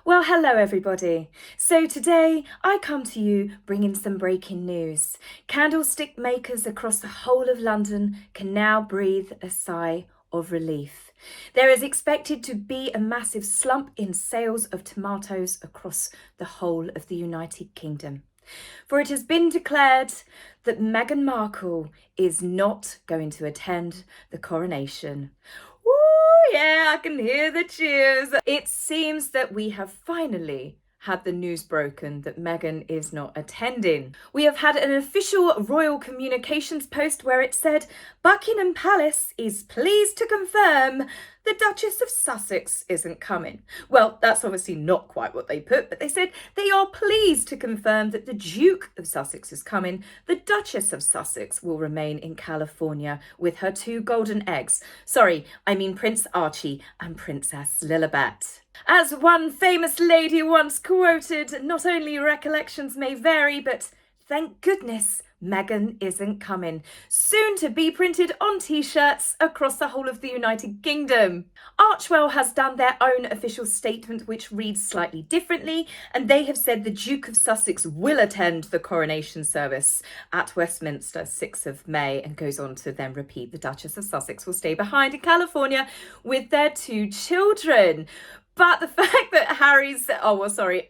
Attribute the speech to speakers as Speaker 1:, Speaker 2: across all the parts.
Speaker 1: Well, hello everybody. So today I come to you bringing some breaking news. Candlestick makers across the whole of London can now breathe a sigh of relief. There is expected to be a massive slump in sales of tomatoes across the whole of the United Kingdom. For it has been declared that Meghan Markle is not going to attend the coronation. Ooh, yeah, I can hear the cheers. It seems that we have finally had the news broken that Meghan is not attending. We have had an official royal communications post where it said, Buckingham Palace is pleased to confirm the Duchess of Sussex isn't coming. Well, that's obviously not quite what they put, but they said they are pleased to confirm that the Duke of Sussex is coming. The Duchess of Sussex will remain in California with her two golden eggs. Sorry, I mean Prince Archie and Princess Lilibet. As one famous lady once quoted, not only recollections may vary, but thank goodness Meghan isn't coming. Soon to be printed on t-shirts across the whole of the United Kingdom. Archewell has done their own official statement which reads slightly differently, and they have said the Duke of Sussex will attend the coronation service at Westminster 6th of May, and goes on to then repeat the Duchess of Sussex will stay behind in California with their two children. But the fact that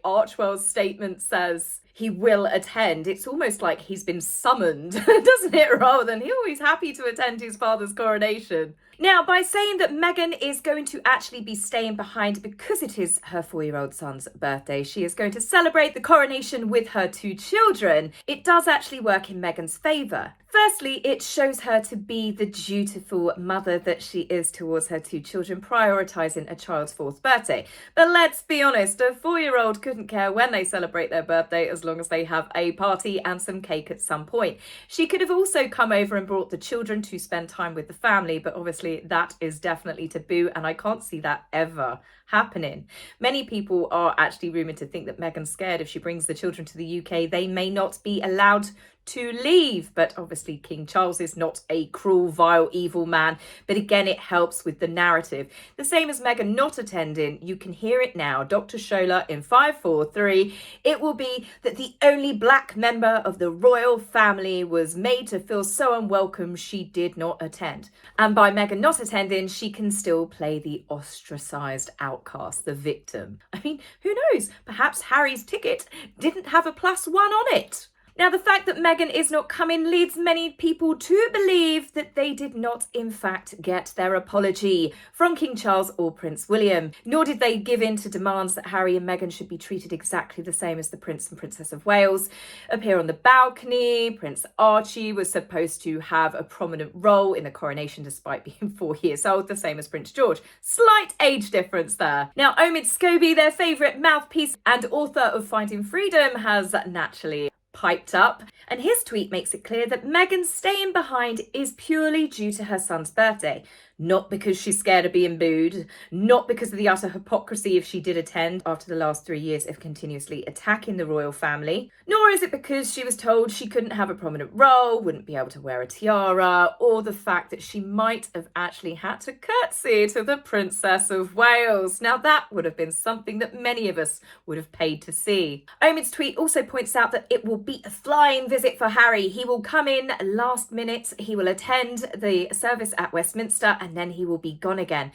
Speaker 1: Archewell's statement says he will attend, it's almost like he's been summoned, doesn't it? Rather than he's happy to attend his father's coronation. Now, by saying that Meghan is going to actually be staying behind because it is her 4-year-old son's birthday, she is going to celebrate the coronation with her two children, it does actually work in Meghan's favour. Firstly, it shows her to be the dutiful mother that she is towards her two children, prioritising a child's 4th birthday. But let's be honest, a 4-year-old couldn't care when they celebrate their birthday as long as they have a party and some cake at some point. She could have also come over and brought the children to spend time with the family, but obviously that is definitely taboo, and I can't see that ever happening. Many people are actually rumoured to think that Meghan's scared if she brings the children to the UK, they may not be allowed to leave. But obviously King Charles is not a cruel, vile, evil man. But again, it helps with the narrative. The same as Meghan not attending, you can hear it now. Dr. Shola in 5, 4, 3. It will be that the only black member of the royal family was made to feel so unwelcome she did not attend. And by Meghan not attending, she can still play the ostracised outcast, the victim. I mean, who knows? Perhaps Harry's ticket didn't have a +1 on it. Now, the fact that Meghan is not coming leads many people to believe that they did not, in fact, get their apology from King Charles or Prince William, nor did they give in to demands that Harry and Meghan should be treated exactly the same as the Prince and Princess of Wales, appear on the balcony. Prince Archie was supposed to have a prominent role in the coronation despite being 4 years old, the same as Prince George. Slight age difference there. Now, Omid Scobie, their favourite mouthpiece and author of Finding Freedom, has naturally piped up, and his tweet makes it clear that Meghan's staying behind is purely due to her son's birthday, not because she's scared of being booed, not because of the utter hypocrisy if she did attend after the last 3 years of continuously attacking the royal family, nor is it because she was told she couldn't have a prominent role, wouldn't be able to wear a tiara, or the fact that she might have actually had to curtsy to the Princess of Wales. Now that would have been something that many of us would have paid to see. Omid's tweet also points out that it will be a flying visit for Harry. He will come in last minute, he will attend the service at Westminster, and then he will be gone again.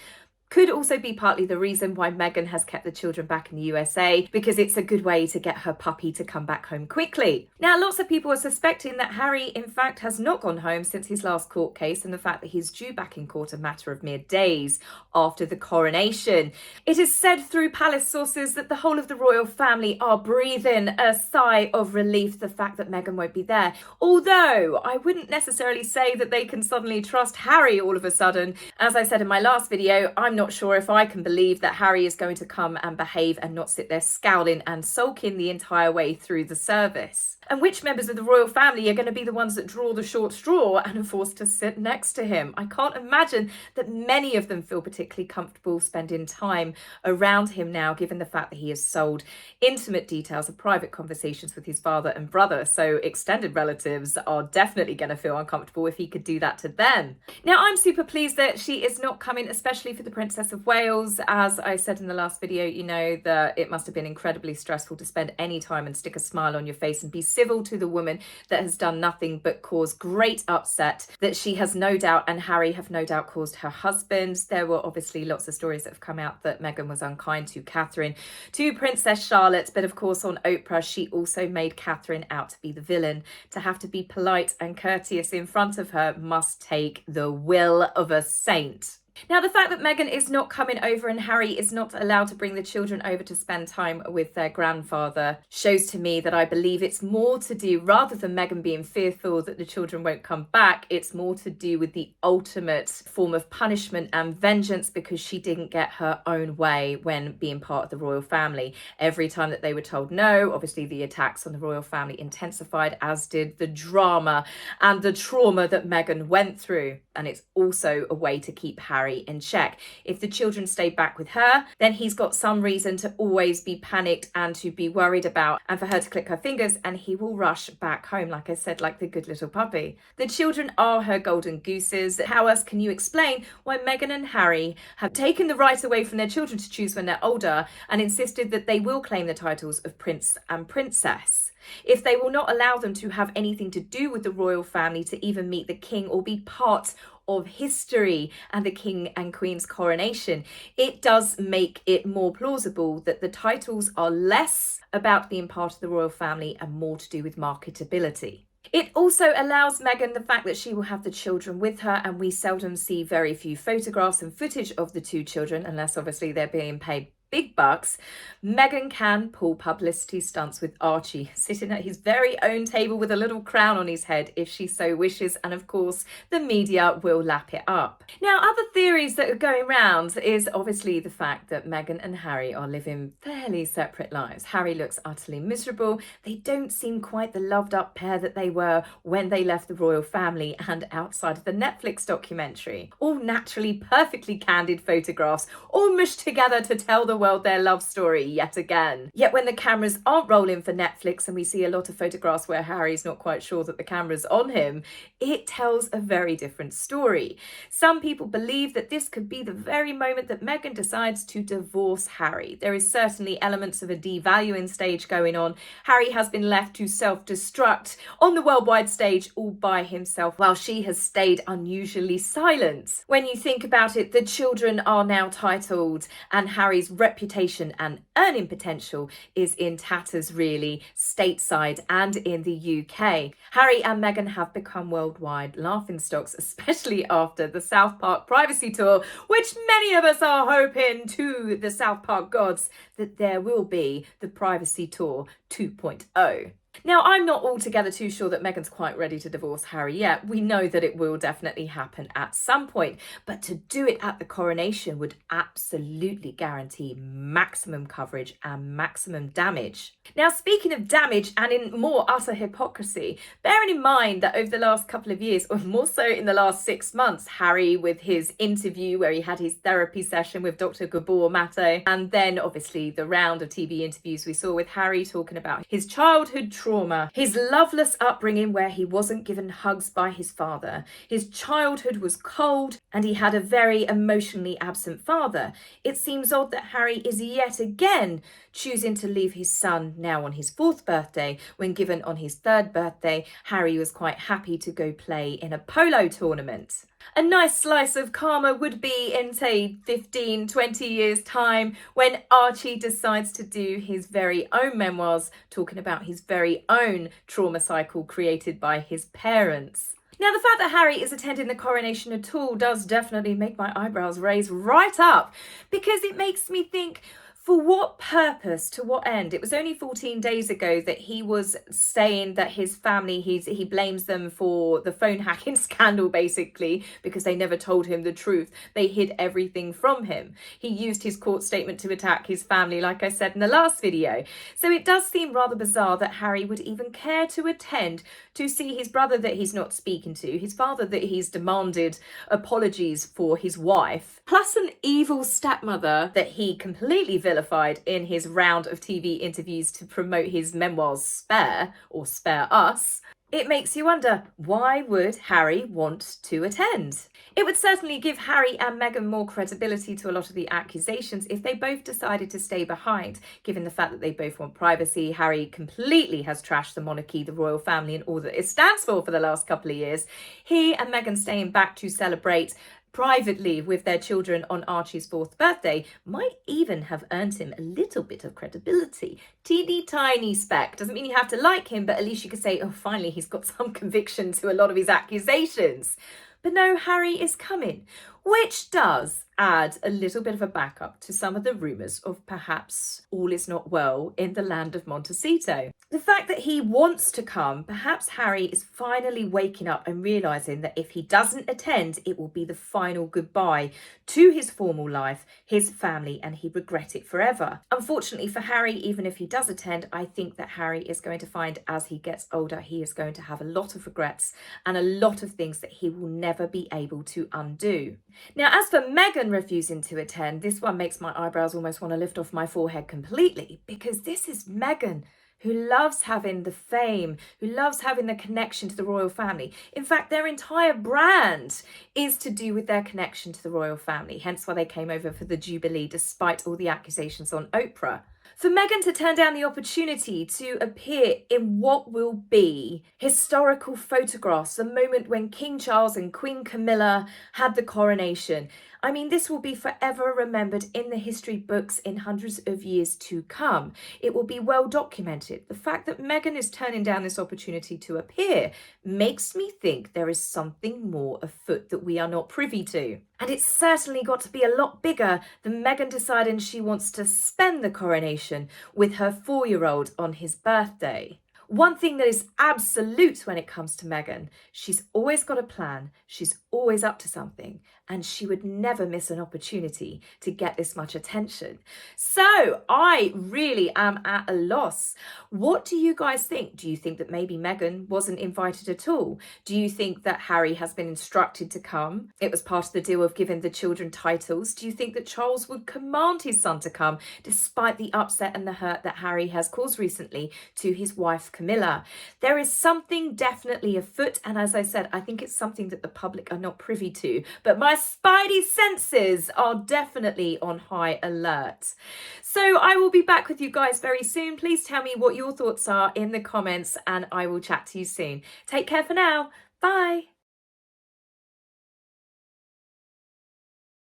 Speaker 1: Could also be partly the reason why Meghan has kept the children back in the USA, because it's a good way to get her puppy to come back home quickly. Now, lots of people are suspecting that Harry, in fact, has not gone home since his last court case, and the fact that he's due back in court a matter of mere days after the coronation. It is said through palace sources that the whole of the royal family are breathing a sigh of relief, the fact that Meghan won't be there. Although I wouldn't necessarily say that they can suddenly trust Harry all of a sudden. As I said in my last video, I'm not sure if I can believe that Harry is going to come and behave and not sit there scowling and sulking the entire way through the service. And which members of the royal family are going to be the ones that draw the short straw and are forced to sit next to him? I can't imagine that many of them feel particularly comfortable spending time around him now, given the fact that he has sold intimate details of private conversations with his father and brother. So extended relatives are definitely going to feel uncomfortable if he could do that to them. Now, I'm super pleased that she is not coming, especially for the Princess of Wales. As I said in the last video, you know that it must have been incredibly stressful to spend any time and stick a smile on your face and be civil to the woman that has done nothing but cause great upset, that she has no doubt, and Harry have no doubt, caused her husband. There were obviously lots of stories that have come out that Meghan was unkind to Catherine, to Princess Charlotte, but of course on Oprah she also made Catherine out to be the villain. To have to be polite and courteous in front of her must take the will of a saint. Now, the fact that Meghan is not coming over and Harry is not allowed to bring the children over to spend time with their grandfather shows to me that I believe it's more to do, rather than Meghan being fearful that the children won't come back, it's more to do with the ultimate form of punishment and vengeance because she didn't get her own way when being part of the royal family. Every time that they were told no, obviously the attacks on the royal family intensified, as did the drama and the trauma that Meghan went through. And it's also a way to keep Harry in check. If the children stay back with her, then he's got some reason to always be panicked and to be worried about, and for her to click her fingers and he will rush back home, like I said, like the good little puppy. The children are her golden gooses. How else can you explain why Meghan and Harry have taken the right away from their children to choose when they're older and insisted that they will claim the titles of prince and princess? If they will not allow them to have anything to do with the royal family, to even meet the king or be part of history and the king and queen's coronation, it does make it more plausible that the titles are less about being part of the royal family and more to do with marketability. It also allows Meghan the fact that she will have the children with her, and we seldom see very few photographs and footage of the two children, unless obviously they're being paid big bucks. Meghan can pull publicity stunts with Archie, sitting at his very own table with a little crown on his head if she so wishes, and of course the media will lap it up. Now, other theories that are going round is obviously the fact that Meghan and Harry are living fairly separate lives. Harry looks utterly miserable. They don't seem quite the loved up pair that they were when they left the royal family and outside of the Netflix documentary. All naturally perfectly candid photographs, all mushed together to tell the world their love story yet again. Yet when the cameras aren't rolling for Netflix and we see a lot of photographs where Harry's not quite sure that the camera's on him, it tells a very different story. Some people believe that this could be the very moment that Meghan decides to divorce Harry. There is certainly elements of a devaluing stage going on. Harry has been left to self-destruct on the worldwide stage all by himself, while she has stayed unusually silent. When you think about it, the children are now titled and Harry's reputation and earning potential is in tatters, really, stateside and in the UK. Harry and Meghan have become worldwide laughingstocks, especially after the South Park privacy tour, which many of us are hoping, to the South Park gods, that there will be the privacy tour 2.0. Now, I'm not altogether too sure that Meghan's quite ready to divorce Harry yet. We know that it will definitely happen at some point, but to do it at the coronation would absolutely guarantee maximum coverage and maximum damage. Now, speaking of damage and in more utter hypocrisy, bearing in mind that over the last couple of years, or more so in the last 6 months, Harry with his interview where he had his therapy session with Dr. Gabor Mate, and then obviously the round of TV interviews we saw with Harry talking about his childhood trauma, his loveless upbringing where he wasn't given hugs by his father, his childhood was cold, and he had a very emotionally absent father. It seems odd that Harry is yet again choosing to leave his son now on his 4th birthday, when given on his 3rd birthday, Harry was quite happy to go play in a polo tournament. A nice slice of karma would be in, say, 15, 20 years' time when Archie decides to do his very own memoirs, talking about his very own trauma cycle created by his parents. Now, the fact that Harry is attending the coronation at all does definitely make my eyebrows raise right up, because it makes me think, For what purpose? To what end? It was only 14 days ago that he was saying that his family, he blames them for the phone hacking scandal, basically, because they never told him the truth. They hid everything from him. He used his court statement to attack his family, like I said in the last video. So it does seem rather bizarre that Harry would even care to attend to see his brother that he's not speaking to, his father that he's demanded apologies for his wife, plus an evil stepmother that he completely vilified in his round of TV interviews to promote his memoirs Spare, or Spare Us. It makes you wonder, why would Harry want to attend? It would certainly give Harry and Meghan more credibility to a lot of the accusations if they both decided to stay behind, given the fact that they both want privacy. Harry completely has trashed the monarchy, the royal family, and all that it stands for the last couple of years. He and Meghan staying back to celebrate privately with their children on Archie's 4th birthday might even have earned him a little bit of credibility. Teeny tiny speck. Doesn't mean you have to like him, but at least you could say, oh, finally, he's got some conviction to a lot of his accusations. But no, Harry is coming, which does add a little bit of a backup to some of the rumours of perhaps all is not well in the land of Montecito. The fact that he wants to come, perhaps Harry is finally waking up and realising that if he doesn't attend, it will be the final goodbye to his formal life, his family, and he'd regret it forever. Unfortunately for Harry, even if he does attend, I think that Harry is going to find as he gets older, he is going to have a lot of regrets and a lot of things that he will never be able to undo. Now, as for Meghan refusing to attend, this one makes my eyebrows almost want to lift off my forehead completely, because this is Meghan, who loves having the fame, who loves having the connection to the royal family. In fact, their entire brand is to do with their connection to the royal family, hence why they came over for the Jubilee, despite all the accusations on Oprah. For Meghan to turn down the opportunity to appear in what will be historical photographs, the moment when King Charles and Queen Camilla had the coronation. I mean, this will be forever remembered in the history books in hundreds of years to come. It will be well documented. The fact that Meghan is turning down this opportunity to appear makes me think there is something more afoot that we are not privy to. And it's certainly got to be a lot bigger than Meghan deciding she wants to spend the coronation with her 4-year-old on his birthday. One thing that is absolute when it comes to Meghan, she's always got a plan, she's always up to something, and she would never miss an opportunity to get this much attention. So I really am at a loss. What do you guys think? Do you think that maybe Meghan wasn't invited at all? Do you think that Harry has been instructed to come? It was part of the deal of giving the children titles. Do you think that Charles would command his son to come, despite the upset and the hurt that Harry has caused recently to his wife Camilla? There is something definitely afoot, and as I said, I think it's something that the public are not privy to, but my spidey senses are definitely on high alert. So I will be back with you guys very soon. Please tell me what your thoughts are in the comments, and I will chat to you soon. Take care for now. Bye.